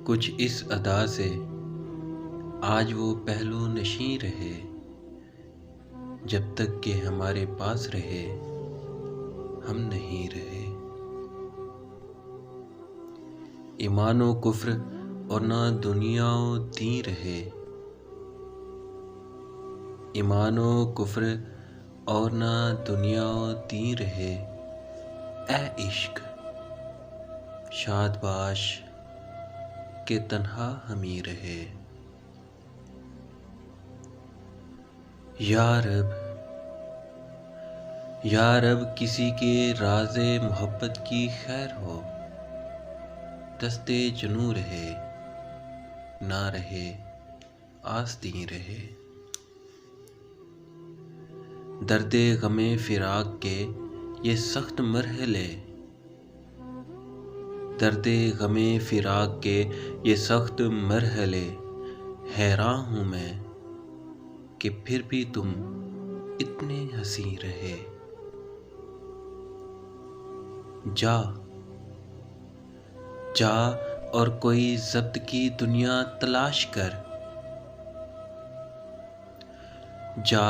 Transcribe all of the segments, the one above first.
कुछ इस अदा से आज वो पहलू नशीं रहे, जब तक कि हमारे पास रहे हम नहीं रहे। ईमानो कुफ्र और ना दुनियाओ दी रहे, ईमानो कुफ्र और ना दुनियाओ दी रहे। ए इश्क शादबाश के तन्हा हमी रहे। या रब किसी के राज़े मोहब्बत की खैर हो, दस्ते जुनू रहे ना रहे आस्तीं रहे। दर्दे गमे फिराक के ये सख्त मरहले, दर्दे गमे फिराक के ये सख्त मरहले। हैरान हूँ मैं कि फिर भी तुम इतने हंसी रहे। जा जा और कोई ज़ब्त की दुनिया तलाश कर, जा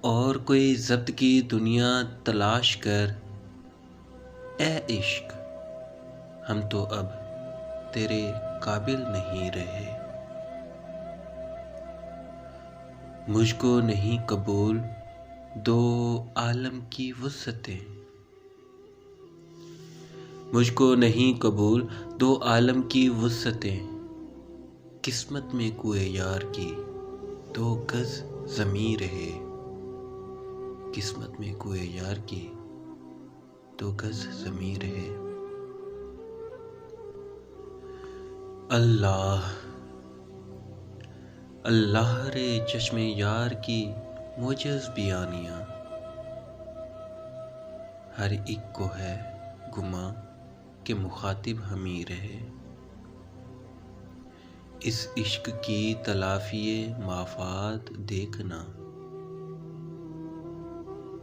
और कोई ज़ब्त की दुनिया तलाश कर। ए इश्क हम तो अब तेरे काबिल नहीं रहे। मुझको नहीं कबूल दो आलम की वुसअतें, मुझको नहीं कबूल दो आलम की वुसअतें। किस्मत में कुए यार की 2 गज ज़मीं रहे, किस्मत में कुए यार की 2 गज ज़मीं रहे। अल्लाह अल्लाह रे चश्मे यार की मोजज़ बयानियाँ, हर एक को है गुमा के मुखातिब हमी रहे। इस इश्क की तलाफ़िए माफ़ात देखना,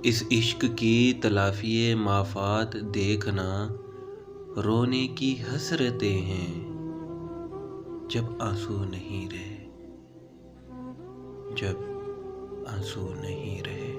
इस इश्क की तलाफ़िए माफ़ात देखना। रोने की हसरतें हैं जब आंसू नहीं रहे, जब आंसू नहीं रहे।